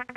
Every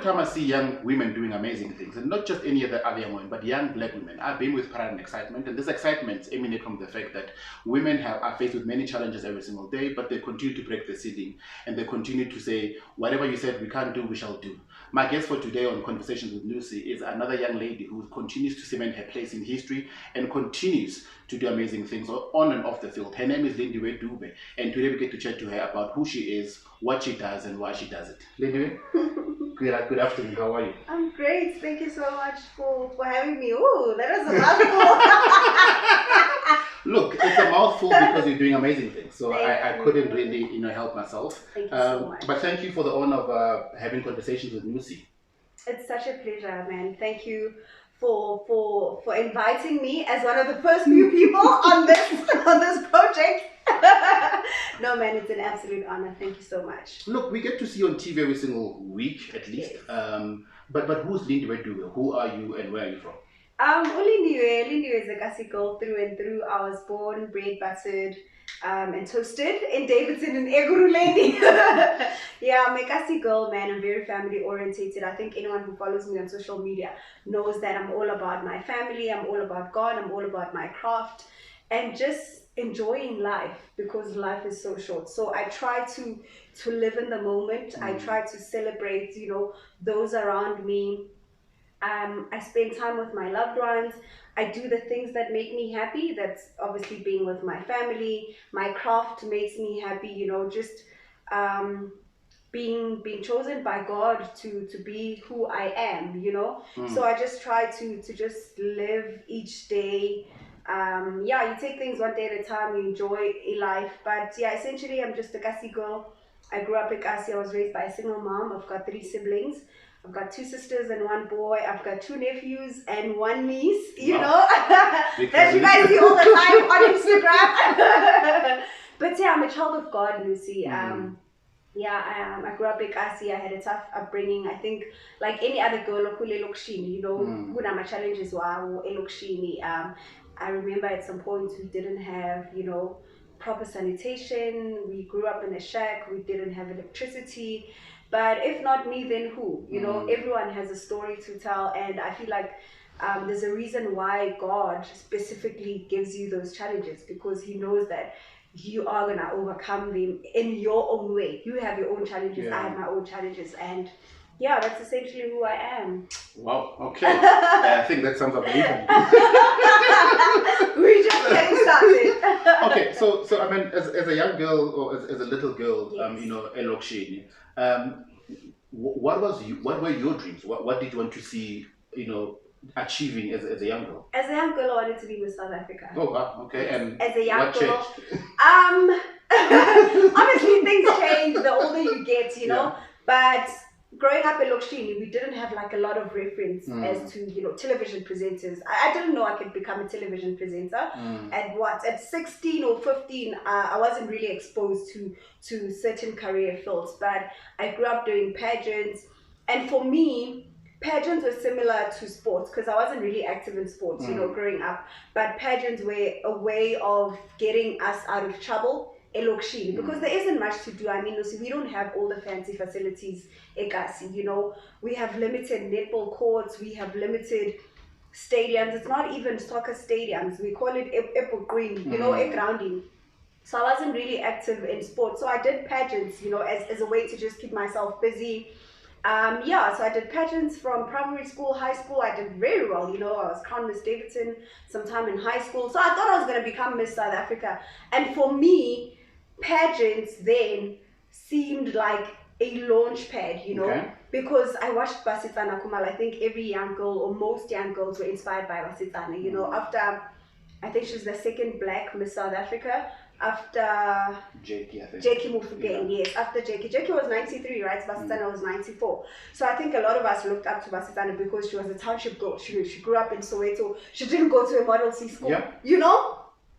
time I see young women doing amazing things, and not just any other young women, but young black women, I've been with pride and excitement, and this excitement emanates from the fact that women are faced with many challenges every single day, but they continue to break the ceiling, and they continue to say, whatever you said we can't do, we shall do. My guest for today on Conversations with Nnusi is another young lady who continues to cement her place in history and continues to do amazing things on and off the field. Her name is Lindiwe Dube, and today we get to chat to her about who she is, what she does, and why she does it. Lindiwe? Good afternoon. How are you? I'm great. Thank you so much for having me. Oh, that was a mouthful. Look, it's a mouthful because you're doing amazing things. So I couldn't really, help myself. Thank you so much. But thank you for the honor of having conversations with Nnusi. It's such a pleasure, man. Thank you for inviting me as one of the first few people on this project. No, man, it's an absolute honor. Thank you so much. Look, we get to see you on TV every single week, at least. Yes. But who's Lindiwe Dube? Who are you and where are you from? Lindiwe is a Gazi girl through and through. I was born, bred, buttered, and toasted in Daveyton in Eguruleni. Yeah, I'm a Gazi girl, man. I'm very family orientated. I think anyone who follows me on social media knows that I'm all about my family. I'm all about God. I'm all about my craft and just enjoying life, because life is so short. So I try to live in the moment. I try to celebrate, those around me. I spend time with my loved ones. I do the things that make me happy. That's obviously being with my family. My craft makes me happy, just being chosen by God to be who I am, So I just try to just live each day. You take things one day at a time, you enjoy life. But yeah, essentially I'm just a Gazi girl. I grew up in Gazi. I was raised by a single mom. I've got 3 siblings. I've got 2 sisters and 1 boy. I've got 2 nephews and 1 niece, that you guys see all the time on Instagram. But yeah, I'm a child of God, Nnusi. I grew up in Gazi. I had a tough upbringing. I think like any other girl, when my challenges were I remember at some point we didn't have, proper sanitation. We grew up in a shack. We didn't have electricity. But if not me, then who? Everyone has a story to tell. And I feel like there's a reason why God specifically gives you those challenges, because he knows that you are going to overcome them in your own way. You have your own challenges. I have my own challenges. And yeah, that's essentially who I am. Wow, okay. I think that sums up the interview. We're just getting started. Okay, so I mean, as a young girl or as a little girl, yes. Elokshini, what were your dreams? What did you want to see, achieving as a young girl? As a young girl, I wanted to be Miss South Africa. Oh wow, okay. And as a young girl, changed? Obviously things change the older you get, Yeah. But growing up in Lokshini, we didn't have like a lot of reference as to, television presenters. I didn't know I could become a television presenter. At 16 or 15, I wasn't really exposed to certain career fields, but I grew up doing pageants. And for me, pageants were similar to sports, because I wasn't really active in sports, growing up. But pageants were a way of getting us out of trouble. Because there isn't much to do. I mean, we don't have all the fancy facilities in Gazi, we have limited netball courts, we have limited stadiums. It's not even soccer stadiums, we call it green, grounding. So I wasn't really active in sports. So I did pageants, as a way to just keep myself busy. So I did pageants from primary school, high school. I did very well, I was crowned Miss Daveyton sometime in high school. So I thought I was going to become Miss South Africa. And for me, pageants then seemed like a launch pad, Okay. because I watched Basitsana Kumal. I think every young girl or most young girls were inspired by Basitsana, after, I think she's the 2nd black Miss South Africa, after Jakey, I think. Jakey Mufugeng, yes, after Jakey. Jakey was 93, right? Basitsana was 94. So I think a lot of us looked up to Basitsana because she was a township girl. She grew up in Soweto. She didn't go to a Model C school,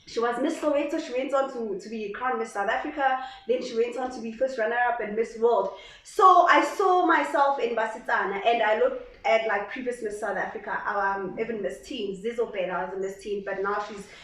She was Miss Soweto. She went on to be crowned Miss South Africa. Then she went on to be first runner-up and Miss World. So I saw myself in Basitsana, and I looked at like previous Miss South Africa, even Miss Teens, Zizzle Beda was a Miss Teen, but now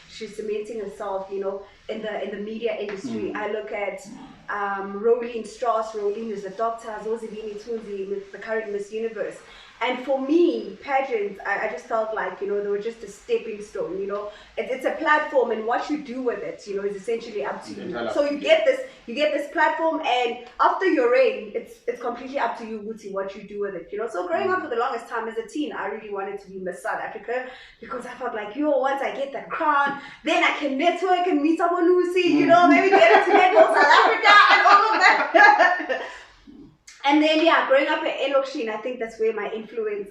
she's cementing herself, you know, in the media industry. I look at Rolene Strauss. Rolene is a doctor. Zozibini Tunzi, the current Miss Universe. And for me, pageants, I just felt like, you know, they were just a stepping stone, you know. It's a platform, and what you do with it, you know, is essentially up to you. So you get this platform, and after your reign, it's completely up to you, Guti, what you do with it, you know. So growing up for the longest time as a teen, I really wanted to be Miss South Africa, because I felt like, once I get that crown, then I can network and meet someone Nnusi, you know, maybe get into Netball South Africa and all of that. And then, growing up at Audition, I think that's where my influence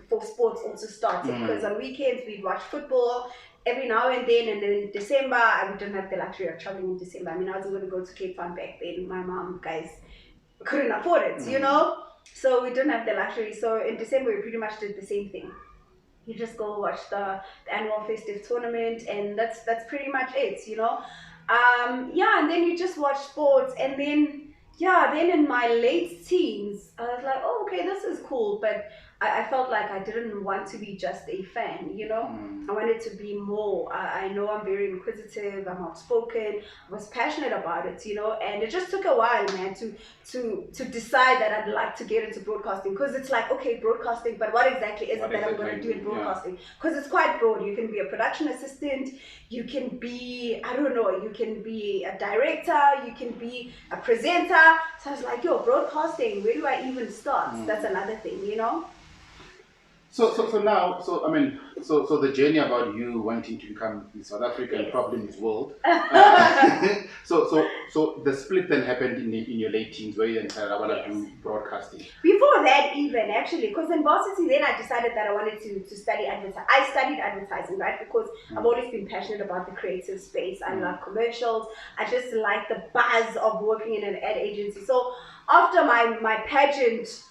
for sports also started. Because on weekends, we'd watch football every now and then. And then in December, I didn't have the luxury of traveling in December. I mean, I wasn't going to go to Cape Town back then. My mom, guys, couldn't afford it, you know? So we didn't have the luxury. So in December, we pretty much did the same thing. You just go watch the annual festive tournament, and that's pretty much it, you know? And then you just watch sports, and then in my late teens, I was like, oh, okay, this is cool. But I felt like I didn't want to be just a fan, you know? I wanted to be more. I know I'm very inquisitive, I'm outspoken, I was passionate about it, you know? And it just took a while, man, to decide that I'd like to get into broadcasting. Because it's like, okay, broadcasting, but what exactly is it that I'm going to do in broadcasting? Because it's quite broad. You can be a production assistant, you can be, I don't know, you can be a director, you can be a presenter. So I was like, broadcasting, where do I even start? That's another thing, you know? So the journey about you wanting to become Miss South Africa and probably Miss World. So the split then happened in your late teens, where you then decided I want to do broadcasting. Before that, even actually, because in varsity, then I decided that I wanted to study advertising. I studied advertising, right? Because I've always been passionate about the creative space. I love commercials. I just like the buzz of working in an ad agency. So after my pageant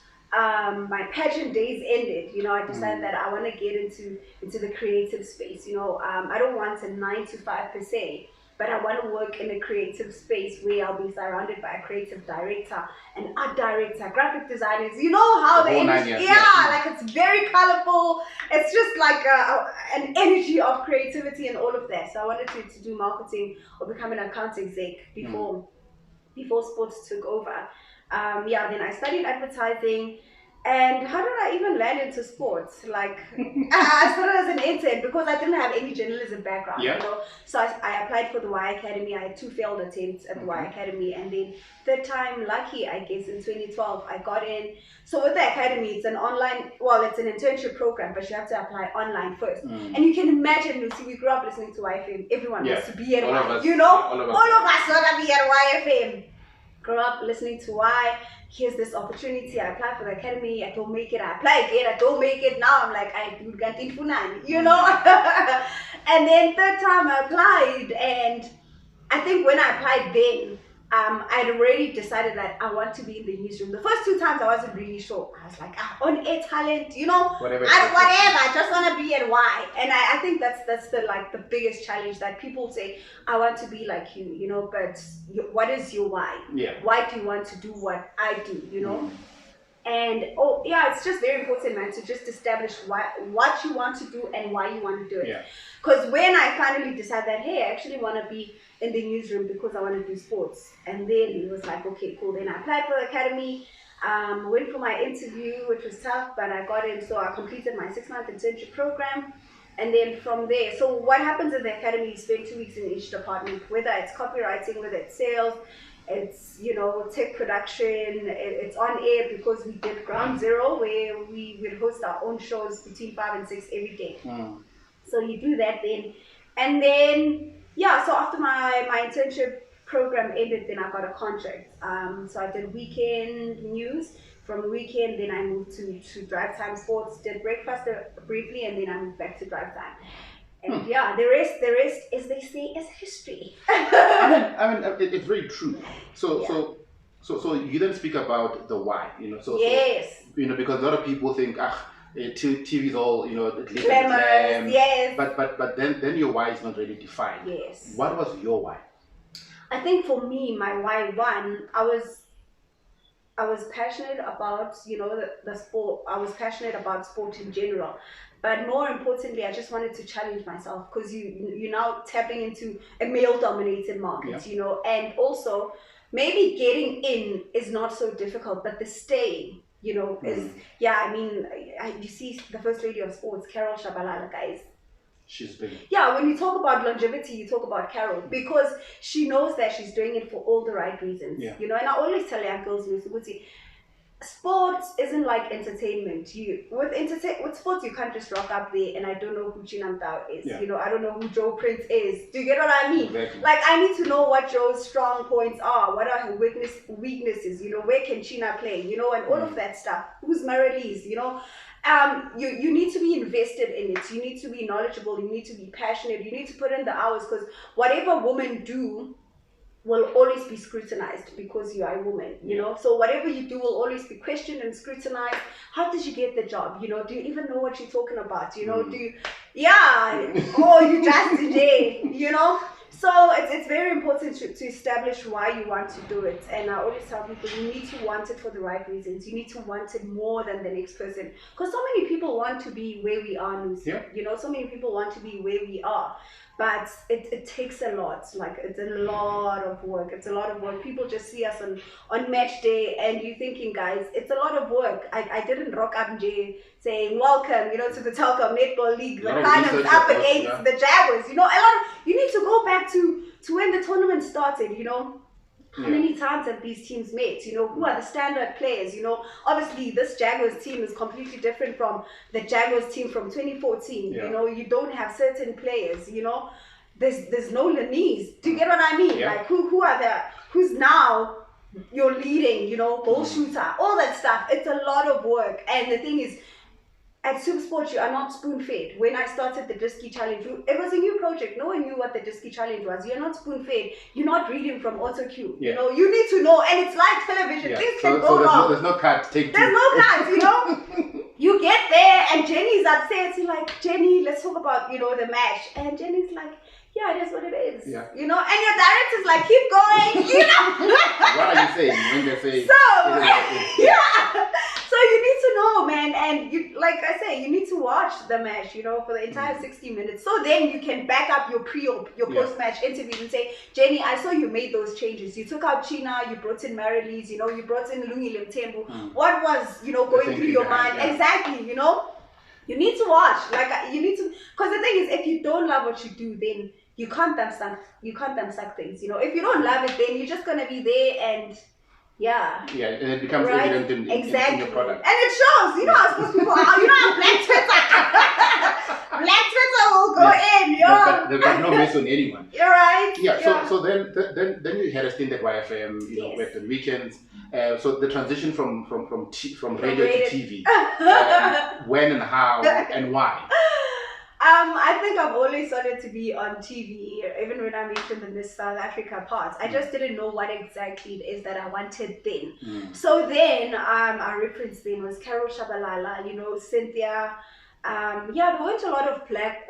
days ended, you know, I decided that I want to get into the creative space, you know. I don't want a 9 to 5 per se, but I want to work in a creative space where I'll be surrounded by a creative director, an art director, graphic designers. You know how the industry, like it's very colorful. It's just like an energy of creativity and all of that. So I wanted to do marketing or become an account exec before sports took over. Then I studied advertising. And how did I even land into sports? Like, I started as an intern because I didn't have any journalism background, you know. So I applied for the Y Academy. I had 2 failed attempts at the Y Academy. And then third time lucky, I guess, in 2012, I got in. So with the Academy, it's an online, it's an internship program, but you have to apply online first. And you can imagine, Lucy, we grew up listening to YFM. Everyone wants to be at Y, you know? All of us want to be at YFM. Grew up listening to Y. Here's this opportunity. I applied for the academy. I don't make it. I apply again. I don't make it. Now I'm like, I do get in Funan, you know. And then third time I applied, and I think when I applied then, I'd already decided that I want to be in the newsroom. The first 2 times I wasn't really sure. I was like, on air talent, you know, whatever. I just want to be at Y. And I think that's the biggest challenge, that people say, I want to be like you, you know, but what is your why? Why do you want to do what I do, you know? And it's just very important, man, to just establish what you want to do and why you want to do it. Because when I finally decided that, hey, I actually want to be in the newsroom because I want to do sports, and then it was like, okay, cool. Then I applied for the academy, went for my interview, which was tough, but I got in. So I completed my 6-month internship program, and then from there, so what happens at the academy, you spend 2 weeks in each department, whether it's copywriting, whether it's sales, it's, you know, tech production, it's on air, because we did Ground Zero, where we would host our own shows between 5 and 6 every day. So you do that then. And then, so after my internship program ended, then I got a contract. So I did weekend news. From weekend, then I moved to Drive Time Sports, did breakfast briefly, and then I moved back to Drive Time. And the rest, as they say, is history. I mean, it's very true. So you then speak about the why, you know. So you know, because a lot of people think, TV is all, you know, glamorous, but then your why is not really defined. What was your why? I think for me, my why one, I was passionate about, the sport. I was passionate about sport in general. But more importantly, I just wanted to challenge myself, because you're now tapping into a male-dominated market, and also maybe getting in is not so difficult, but the staying, is, you see the First Lady of Sports, Carol Shabalala, guys. She's big. Yeah, when you talk about longevity, you talk about Carol, because she knows that she's doing it for all the right reasons. Yeah. And I always tell young girls, sports isn't like entertainment. With sports, you can't just rock up there and I don't know who Chinam Tao is. Yeah. I don't know who Joe Prince is. Do you get what I mean? Exactly. Like, I need to know what Joe's strong points are. What are her weaknesses? Where can China play? And all of that stuff. Who's Maralise? You need to be invested in it. You need to be knowledgeable. You need to be passionate. You need to put in the hours, because whatever women do will always be scrutinized, because you are a woman, so whatever you do will always be questioned and scrutinized. How did you get the job? Do you even know what you're talking about? Do you, oh, you just today, so it's very important to establish why you want to do it. And I always tell people, you need to want it for the right reasons. You need to want it more than the next person, because so many people want to be where we are, Nnusi. So many people want to be where we are. But it takes a lot. Like, it's a lot of work. It's a lot of work. People just see us on match day, and you're thinking, guys, it's a lot of work. I didn't rock up saying welcome, to the Telkom Netball League. The kind of up against the Jaguars. You need to go back to when the tournament started. How many times have these teams met? Who are the standard players? Obviously this Jaguars team is completely different from the Jaguars team from 2014. You don't have certain players. There's no Lanise. Do you get what I mean? Like, who's now your leading, goal shooter, all that stuff. It's a lot of work. And the thing is, at Supersport, you are not spoon-fed. When I started the Disky Challenge, it was a new project. No one knew what the Disky Challenge was. You're not spoon-fed. You're not reading from auto cue. You need to know, and it's like television. Things can go wrong. There's no cut. There's no cuts, You get there, and Jenny's upset. You're like, Jenny, let's talk about, the match. And Jenny's like, yeah, it is what it is. Yeah. And your director's like, keep going, What are you saying when they say? So you need to know, man, and you, like I say, you need to watch the match, for the entire 60 minutes. So then you can back up your post-match interviews and say, Jenny, I saw you made those changes. You took out China, you brought in Maralise, you brought in Lungi Limtembu. What was, going through your mind? Yeah. Exactly, You need to watch. You need to, because the thing is, if you don't love what you do, then you can't them suck things. If you don't love it, then you're just gonna be there and and it becomes evident in your product. And it shows. How supposed people are. How Black Twitter. Black Twitter will go in. They've got no mess on anyone. You're right. Yeah. So then you had a stint at YFM. Worked on weekends. So the transition from radio to TV. When and how and why? I think I've always wanted to be on TV, even when I mentioned the Miss South Africa part. I just didn't know what exactly it is that I wanted then. So then, our reference then was Carol Shabalala, Cynthia. There weren't a lot of black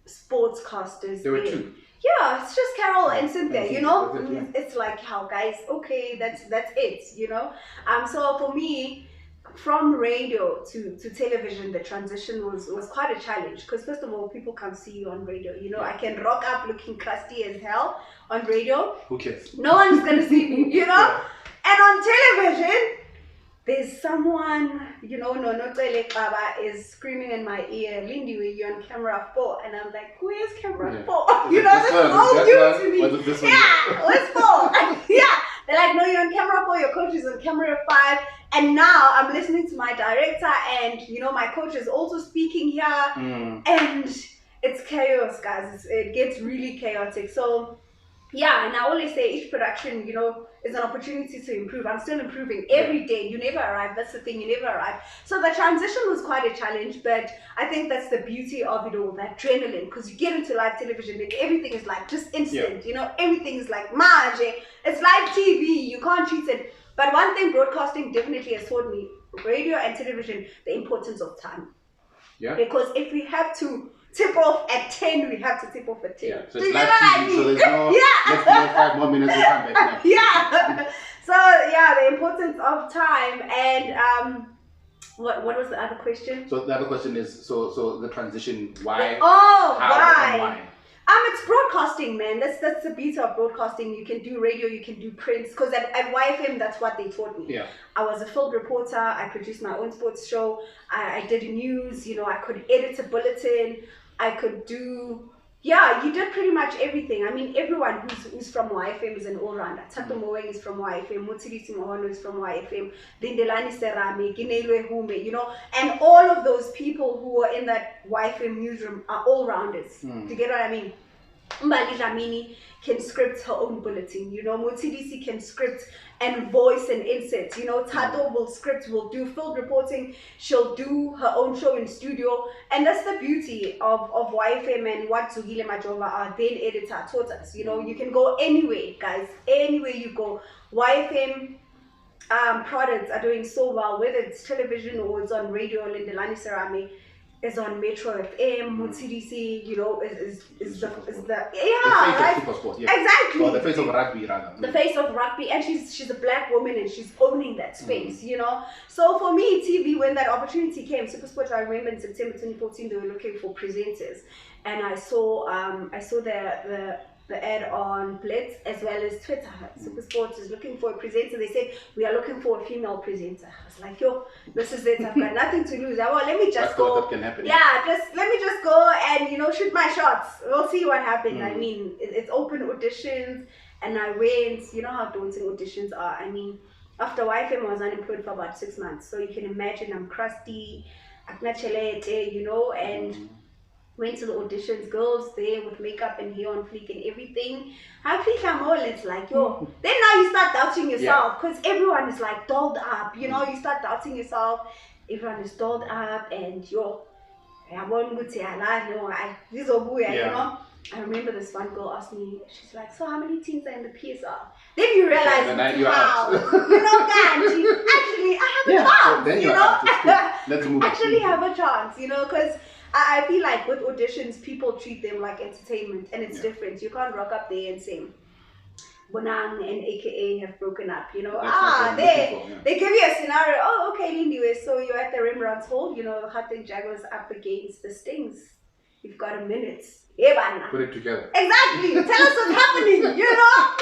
sportscasters. There were two. Yeah, it's just Carol and Cynthia, It's like, how guys, okay, that's it, So for me, from radio to television, the transition was quite a challenge, because first of all, people can't see you on radio. I can rock up looking crusty as hell on radio. Who cares? No one's gonna see me, And on television, there's someone, Nonotele Baba is screaming in my ear, Lindiwe, you're on camera 4, and I'm like, who is camera 4? This is all new to me. What's 4? They're like, no, you're on camera 4, your coach is on camera 5. And now I'm listening to my director, and my coach is also speaking here, and it's chaos, guys. It gets really chaotic. So and I always say each production, is an opportunity to improve. I'm still improving every day. You never arrive. That's the thing. You never arrive. So the transition was quite a challenge, but I think that's the beauty of it all, the adrenaline, because you get into live television and everything is like just instant. Everything is like magic. It's live TV. You can't cheat it. But one thing broadcasting definitely has taught me, radio and television, the importance of time. Yeah. Because if we have to tip off at 10, we have to tip off at 10. Yeah. So it's live TV, so there's no, let's do 5 more minutes, we'll come back now. Yeah. So yeah, the importance of time. And what was the other question? So the other question is, so the transition, why? Oh, how, why? And why? It's broadcasting, man. That's the beauty of broadcasting. You can do radio, you can do print. Because at YFM, that's what they taught me. Yeah. I was a field reporter. I produced my own sports show. I did news. You know, I could edit a bulletin. I could do. Yeah, you did pretty much everything. I mean, everyone who's from YFM is an all-rounder. Tato Moeng is from YFM. Motsirisi Mohono is from YFM. Lindelani Serame, Gineilwe Hume, you know. And all of those people who are in that YFM newsroom are all-rounders. Do you get what I mean? Mbali Dlamini can script her own bulletin, you know. Motsirisi can script and voice and insert, you know. Tato will script, will do field reporting, she'll do her own show in studio. And that's the beauty of YFM and what Zugile Majova, our then editor, taught us. You know, you can go anywhere, guys, anywhere you go. YFM products are doing so well, whether it's television or it's on radio. Lindelani Serame is on Metro FM, Motsirisi, you know, is the right? Supersport, yeah. Exactly. Or the face of rugby, rather. The face of rugby, and she's a black woman and she's owning that space, you know. So for me, TV, when that opportunity came, Supersport, I remember in September 2014, they were looking for presenters, and I saw the ad on Blitz as well as Twitter. Supersport is looking for a presenter. They said, we are looking for a female presenter. I was like, yo, this is it. I've got nothing to lose. Let me just go. That can happen. Yeah, let me just go and, you know, shoot my shots. We'll see what happens. I mean, it's open auditions, and I went. You know how daunting auditions are. I mean, after YFM, I was unemployed for about 6 months. So you can imagine I'm crusty, you know, and went to the auditions, girls there with makeup and hair on fleek and everything. I think I'm all, it's like, yo. Then now you start doubting yourself, because everyone is like dolled up, you know. You start doubting yourself. Everyone is dolled up, and yo, you know. I remember this one girl asked me, she's like, so how many teams are in the PSR? Then you realize how, you know, actually I have a chance, then you know. Let's move actually have a chance, you know, because I feel like with auditions, people treat them like entertainment, and it's different. You can't rock up there and say, Bonang and AKA have broken up, you know. They give you a scenario. Oh, okay, Lindiwe, so you're at the Rembrandt's Hall, you know, the Gauteng Jaguars up against the Stings. You've got a minute. Put it together. Exactly. Tell us what's happening, you know.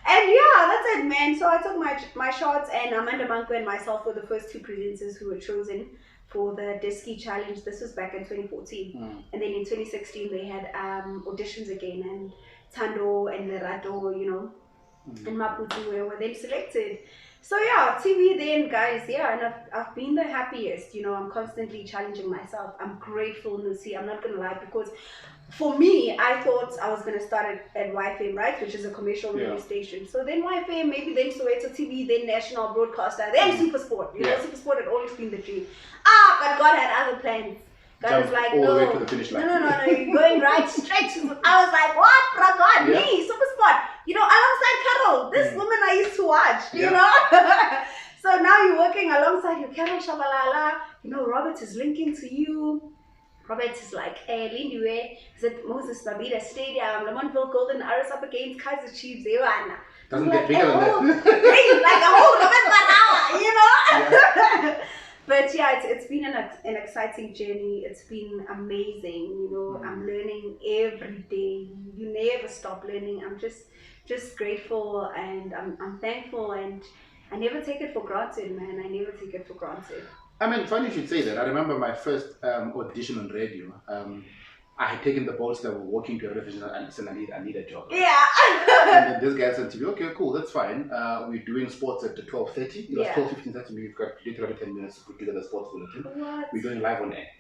And yeah, that's it, man. So I took my shots, and Amanda Manko and myself were the first 2 presenters who were chosen for the Deski Challenge. This was back in 2014. And then in 2016, they had auditions again, and Tando and Lerato, you know, and Maputu were then selected. So yeah, TV then, guys, yeah, and I've been the happiest, you know. I'm constantly challenging myself. I'm grateful, Nnusi, I'm not going to lie, because for me, I thought I was going to start at YFM, right, which is a commercial radio station. So then YFM, maybe then Soweto TV, then national broadcaster, then Supersport. You know, Supersport had always been the dream. But God had other plans. God was like, all the way to the finish line. No, you're going right straight. I was like, what? God, me, Supersport. You know, alongside Carol, this woman I used to watch, you know. So now you're working alongside your Carol Shabalala. You know, Robert is linking to you. Robert is like, hey, Lindiwe, is it Moses Mabhida Stadium, Lamontville Golden Arrows up against Kaiser Chiefs, doesn't get bigger than that. Like a whole Robert, you know. But yeah, it's been an exciting journey. It's been amazing, you know. I'm learning every day. You never stop learning. I'm just grateful, and I'm thankful, and I never take it for granted, man. I never take it for granted. I mean, funny you should say that. I remember my first audition on radio. I had taken the balls that were walking to a revision and said, I need a job. Right? Yeah. And then this guy said to me, okay, cool, that's fine. We're doing sports at 12:30. It was 12:15, we've got literally 10 minutes to put together the sports bulletin. What? We're going live on air.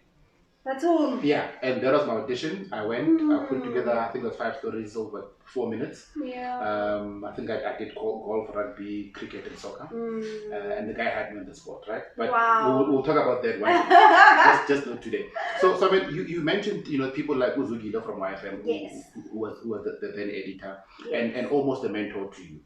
That's all. Yeah, and that was my audition. I went, I put together, I think it was 5 stories over 4 minutes. Yeah. I think I did golf, rugby, cricket, and soccer. And the guy had me on the spot, right? But we'll talk about that one day. just not today. So I mean, you mentioned, you know, people like Uzugile from YFM, who was the then editor, and almost a mentor to you.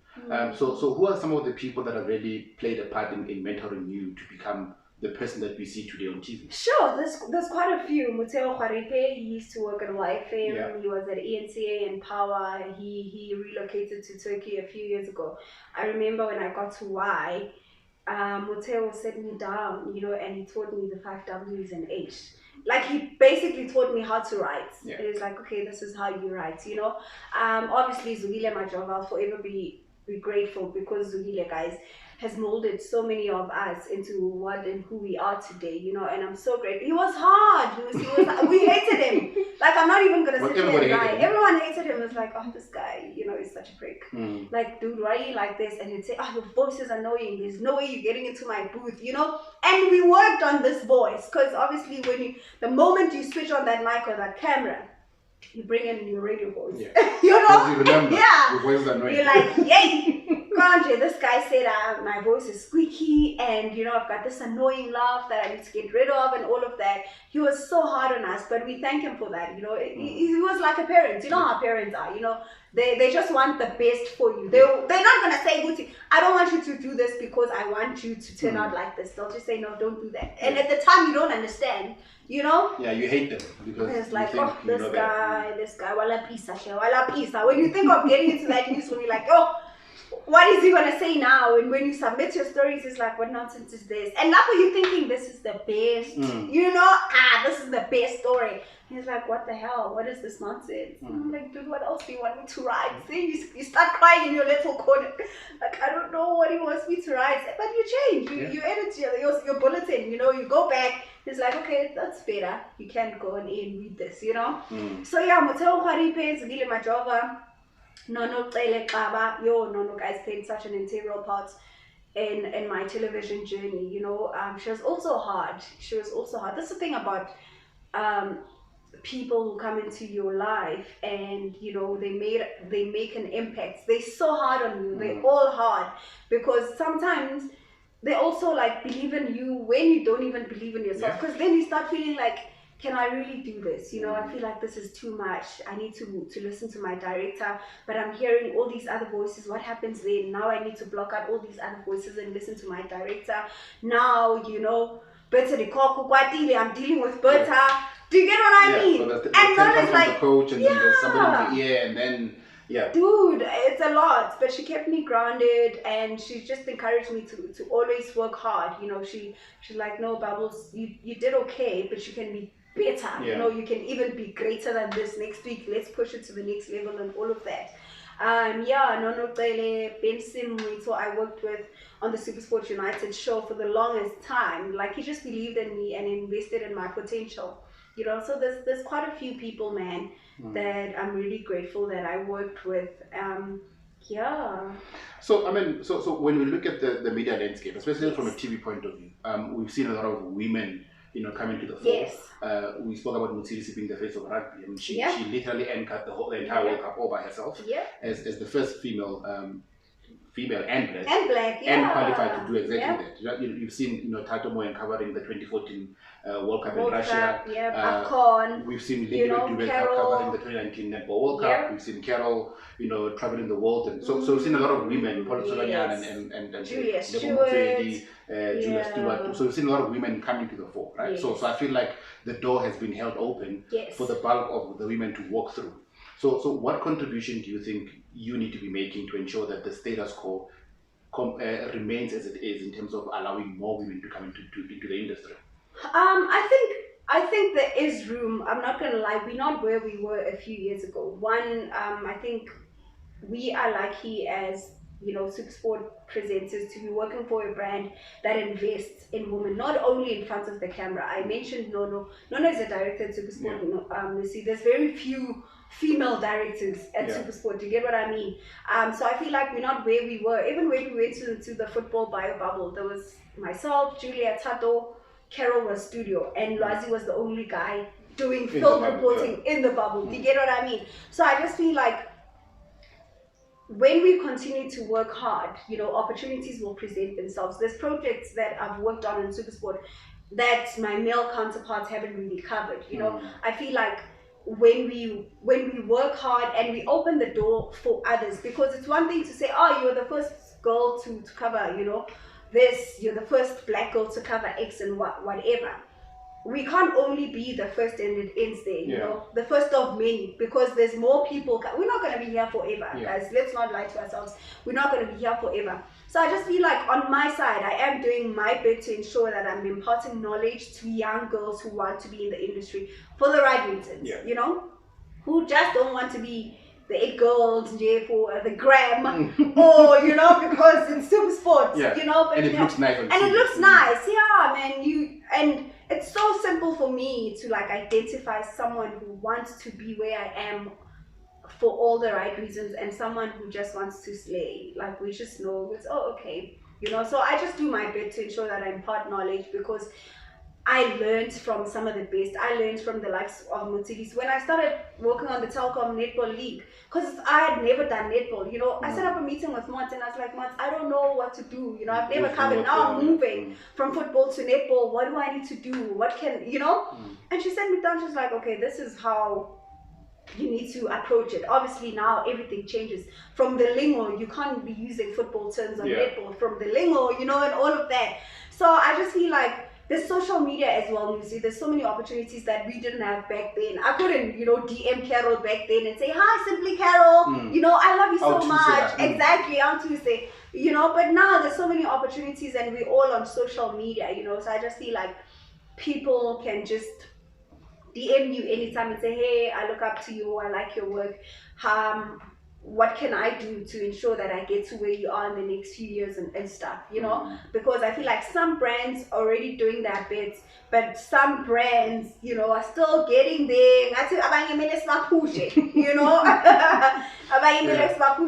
So who are some of the people that have really played a part in mentoring you to become the person that we see today on TV? Sure, there's quite a few. Muteo Khwarepe, he used to work at YFM. Yeah. He was at ENCA and Power. He relocated to Turkey a few years ago. I remember when I got to Y, Muteo set me down, and he taught me the 5 W's and H. Like, he basically taught me how to write. Yeah. It was like, okay, this is how you write, Obviously, Zugile Majova, I'll forever be grateful, because Zugile, guys, has molded so many of us into what and who we are today, and I'm so grateful. He was hard. We hated him. Like, I'm not even going to sit here and lie. Everyone hated him. It's like, oh, this guy, he's such a prick. Like, dude, why are you like this? And he'd say, oh, your voice is annoying. There's no way you're getting into my booth, And we worked on this voice, because obviously the moment you switch on that mic or that camera, you bring in your radio voice. Yeah. You remember, yeah. your voice is annoying. You're like, yay! Kanje, this guy said my voice is squeaky, and I've got this annoying laugh that I need to get rid of, and all of that. He was so hard on us, but we thank him for that. He was like a parent. You know how parents are. They just want the best for you. They're not gonna say, Guti, I don't want you to do this because I want you to turn out like this. They'll just say, no, don't do that. And at the time, you don't understand. Yeah, you hate them because it's like, you think, oh, this guy, wala pisa. When you think of getting into that news, when you're like, oh, what is he gonna say now? And when you submit your stories, it's like, what nonsense is this? And now you're thinking this is the best, this is the best story. And he's like, what the hell? What is this nonsense? And I'm like, dude, what else do you want me to write? See, you start crying in your little corner. Like, I don't know what he wants me to write. But you change. You edit your bulletin. You go back. It's like, okay, that's better. You can't go and read this. So yeah, Muteo Khwarepe, Zugile Majova, Nono Xaba, Nono guys played such an integral part in my television journey. She was also hard. That's the thing about people who come into your life, and they make an impact. They're so hard on you. They're all hard, because sometimes they also like believe in you when you don't even believe in yourself. Because then you start feeling like, can I really do this? I feel like this is too much. I need to listen to my director, but I'm hearing all these other voices. What happens then? Now I need to block out all these other voices and listen to my director. Now, I'm dealing with Berta. Do you get what I mean? So the and not as like the coach, and then there's somebody in the ear, and then dude, it's a lot. But she kept me grounded, and she just encouraged me to always work hard. She's like, no, Bubbles, you did okay, but you can be better. You can even be greater than this next week. Let's push it to the next level and all of that. Nono Cele, Benson Mwito, I worked with on the Supersport United show for the longest time. Like, he just believed in me and invested in my potential. So there's quite a few people, man, that I'm really grateful that I worked with. So I mean, so when we look at the media landscape, especially from a TV point of view, we've seen a lot of women, coming to the fore. Yes. We spoke about Mutsirisi being the face of rugby. I mean, she literally anchored the entire World Cup all by herself. Yeah. As the first female and black, and qualified to do exactly that. You've seen Tato Moyen covering the 2014 World Cup in Russia. AFCON. We've seen Lindiwe Dube covering the 2019 Netball World Cup. We've seen Carol, traveling the world, and so we've seen a lot of women, Paul Solomon and Julia Stewart. So we've seen a lot of women coming to the fore, right? Yes. So I feel like the door has been held open for the bulk of the women to walk through. So what contribution do you think you need to be making to ensure that the status quo remains as it is in terms of allowing more women to come into the industry? I think there is room. I'm not gonna lie, we're not where we were a few years ago. One, I think we are lucky as Supersport presenters to be working for a brand that invests in women, not only in front of the camera. I mentioned Nono. Nono is a director at Supersport. Nnusi, there's very few female directors at Supersport. Do you get what I mean? So I feel like we're not where we were. Even when we went to the football bio bubble, there was myself, Julia, Tato, Carol was studio, and Lwazi was the only guy doing film reporting in the bubble. Do you get what I mean? So I just feel like when we continue to work hard, opportunities will present themselves. There's projects that I've worked on in Supersport that my male counterparts haven't really covered. I feel like when we work hard and we open the door for others, because it's one thing to say, oh, you're the first girl to cover, this, you're the first black girl to cover X and whatever. We can't only be the first and it ends there, you know, the first of many, because there's more people. We're not going to be here forever, guys. Let's not lie to ourselves. We're not going to be here forever. So I just feel like on my side, I am doing my bit to ensure that I'm imparting knowledge to young girls who want to be in the industry for the right reasons, you know, who just don't want to be the 8 girls for the gram or, you know, because in Supersport, you know, but and it looks nice. And it looks nice, man. And it's so simple for me to like identify someone who wants to be where I am for all the right reasons and someone who just wants to slay. Like, we just know it's, okay, you know. So I just do my bit to ensure that I impart knowledge, because I learned from some of the best. I learned from the likes of Mutsigis. When I started working on the Telkom Netball League, because I had never done netball, you know, I set up a meeting with Mats and I was like, Mats, I don't know what to do, you know, I've never covered. Now I'm moving from football to netball. What do I need to do? What can, you know? And she sat me down. She's like, okay, this is how you need to approach it. Obviously now everything changes. From the lingo, you can't be using football terms on netball. From the lingo, you know, and all of that. So I just feel like there's social media as well, Nnusi. There's so many opportunities that we didn't have back then. I couldn't, you know, DM Carol back then and say, hi, Simply Carol, you know, I love you so much. Exactly, on Tuesday, you know, but now there's so many opportunities and we're all on social media, you know, so I just feel like people can just DM you anytime and say, hey, I look up to you, I like your work. What can I do to ensure that I get to where you are in the next few years and stuff, you know? Because I feel like some brands are already doing their bits, but some brands, you know, are still getting there. You know,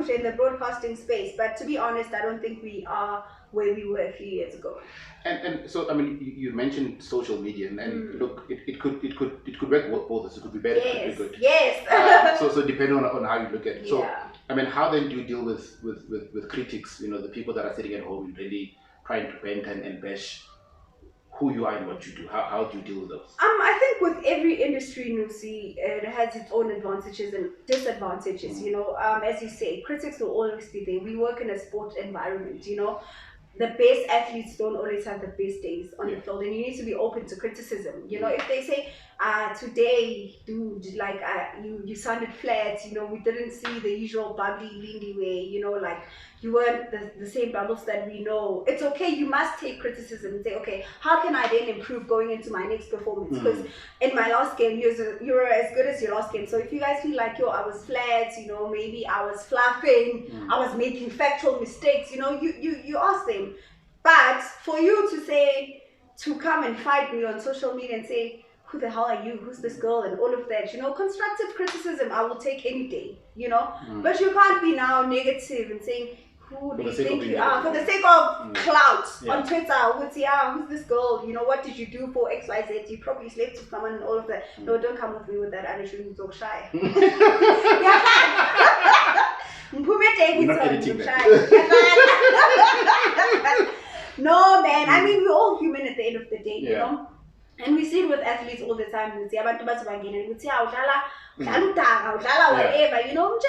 in the broadcasting space. But to be honest, I don't think we are where we were a few years ago. And so, I mean, you mentioned social media, and look, it could work both. It could be better, it could be good. Yes. So depending on how you look at it. So, I mean, how then do you deal with critics? You know, the people that are sitting at home and really trying to bend and bash who you are and what you do. How do you deal with those? I think with every industry, Nnusi, it has its own advantages and disadvantages. You know, as you say, critics will always be there. We work in a sport environment. You know. The best athletes don't always have the best days on the field, and you need to be open to criticism. You know, if they say, today, dude, like you sounded flat, you know, we didn't see the usual bubbly Lindiwe, you know, like you weren't the same bubbles that we know. It's okay. You must take criticism and say, okay, how can I then improve going into my next performance? Because in my last game, you were as good as your last game. So if you guys feel like, I was flat, you know, maybe I was fluffing, I was making factual mistakes, you know, you ask them. But for you to come and fight me on social media and say, who the hell are you? Who's this girl? And all of that, you know, constructive criticism I will take any day, you know. But you can't be now negative and saying, who do you think you are? For the sake of clout on Twitter, would say, who's this girl? You know, what did you do for XYZ? You probably slept with someone and all of that. No, don't come with me with that attitude. You're so shy. No, man. I mean, we're all human at the end of the day, you know. And we see it with athletes all the time. We see whatever. You know,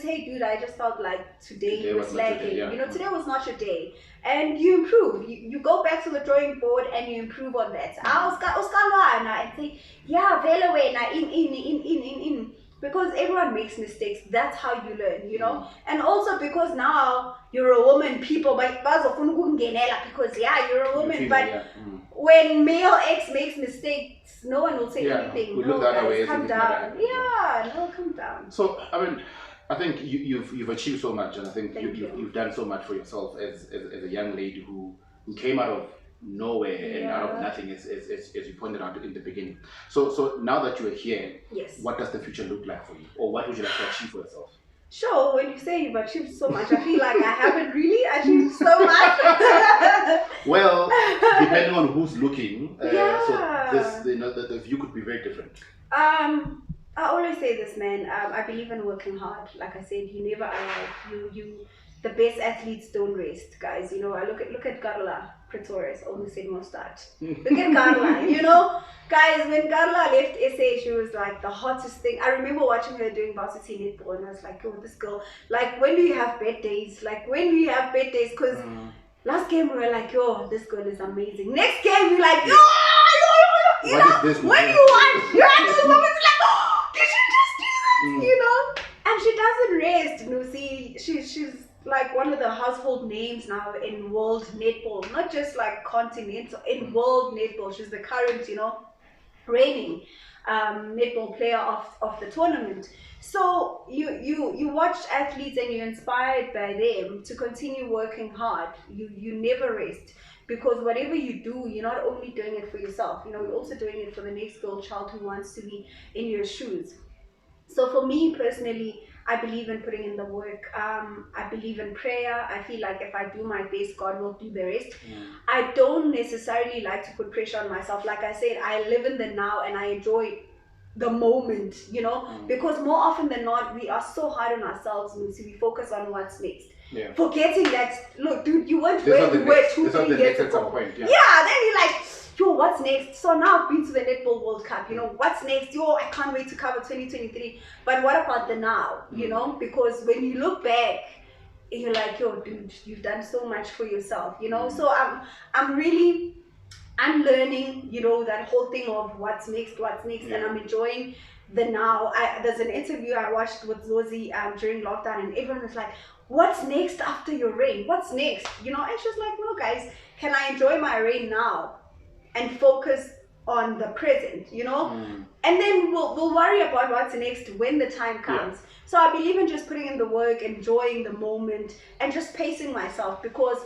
hey, dude, I just felt like today was lacking. You know, today was not your day. And you improve. You go back to the drawing board and you improve on that. And say, in. Because everyone makes mistakes. That's how you learn, you know. And also because now you're a woman, people because you're a woman. But when male X makes mistakes, no one will say anything. We look that way. Come down. Come down. So I mean, I think you've achieved so much, and I think you've done so much for yourself as a young lady who came out of nowhere and out of nothing, as you pointed out in the beginning. So now that you are here, what does the future look like for you, or what would you like to achieve for yourself? Sure, when you say you've achieved so much, I feel like I haven't really achieved so much. Well, depending on who's looking, so this, you know, the view could be very different. I always say this, man. I believe in working hard. Like I said, you never arrive. The best athletes don't rest, guys. You know, I look at Carla Pretorius, almost said no start. Look at Carla, you know, guys. When Carla left SA, she was like the hottest thing. I remember watching her doing varsity netball, and I was like, oh, this girl. Like, when do you have bad days? Because Last game we were like, yo, this girl is amazing. Next game we're like, yo, you What know, is this, when man? you won, you had those moments like, oh, did she just do this? You know? And she doesn't rest, Nnusi. She's like one of the household names now in world netball, not just like continental, in world netball. She's the current, you know, reigning netball player of the tournament. So you watch athletes and you're inspired by them to continue working hard. You never rest, because whatever you do, you're not only doing it for yourself, you know, you're also doing it for the next girl child who wants to be in your shoes. So for me personally, I believe in putting in the work. I believe in prayer. I feel like if I do my best, God will do the rest. I don't necessarily like to put pressure on myself. Like I said, I live in the now and I enjoy the moment, you know, because more often than not, we are so hard on ourselves, so we focus on what's next. Yeah. Forgetting that, look, dude, you weren't where you were 2-3 years ago. Yeah, then you're like, yo, what's next? So now I've been to the Netball World Cup, you know, what's next? Yo, I can't wait to cover 2023. But what about the now, you know? Because when you look back, you're like, yo, dude, you've done so much for yourself, you know? So I'm really unlearning, you know, that whole thing of what's next, and I'm enjoying the now. There's an interview I watched with Zozi during lockdown, and everyone was like, what's next after your reign? What's next? You know, and she's like, no guys, can I enjoy my reign now and focus on the present, you know? And then we'll worry about what's next when the time comes. So I believe in just putting in the work, enjoying the moment, and just pacing myself, because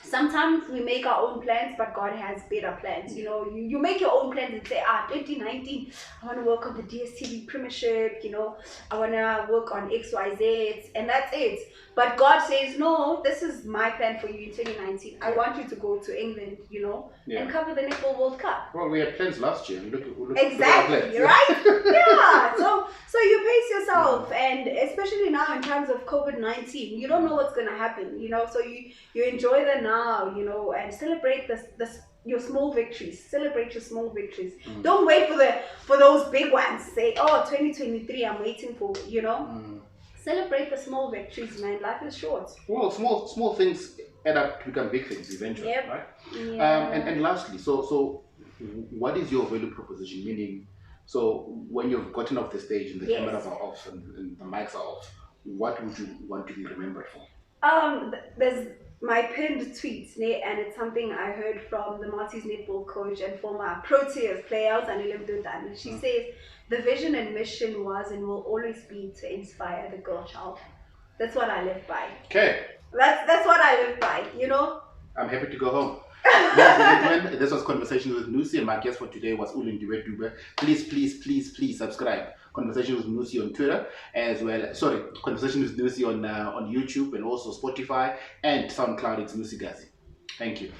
sometimes we make our own plans, but God has better plans. You know, you make your own plans and say, 2019, I want to work on the DSTV Premiership, you know, I want to work on XYZ, and that's it. But God says, no, this is my plan for you in 2019. I want you to go to England, you know, and cover the Netball World Cup. Well, we had plans last year. Look Exactly, right? Yeah. So you pace yourself, and especially now in times of COVID-19, you don't know what's going to happen, you know, so you enjoy the now, you know, and celebrate your small victories. Celebrate your small victories. Don't wait for those big ones. Say, 2023, I'm waiting for, you know. Celebrate the small victories, man. Life is short. Well, small things add up to become big things eventually, right? Yeah. And lastly, so what is your value proposition? Meaning, so when you've gotten off the stage and the cameras are off and the mics are off, what would you want to be remembered for? There's my pinned tweets, and it's something I heard from the Maltese netball coach and former Proteas player, Lindiwe Dube. She says, the vision and mission was and will always be to inspire the girl child. That's what I live by. Okay. That's what I live by, you know? I'm happy to go home. Ladies and gentlemen, this was Conversations with Nnusi, and my guest for today was Lindiwe Dube. Please subscribe. Conversations with Nnusi on Twitter as well. Sorry, Conversations with Nnusi on YouTube and also Spotify and SoundCloud. It's Nnusi Gazi. Thank you.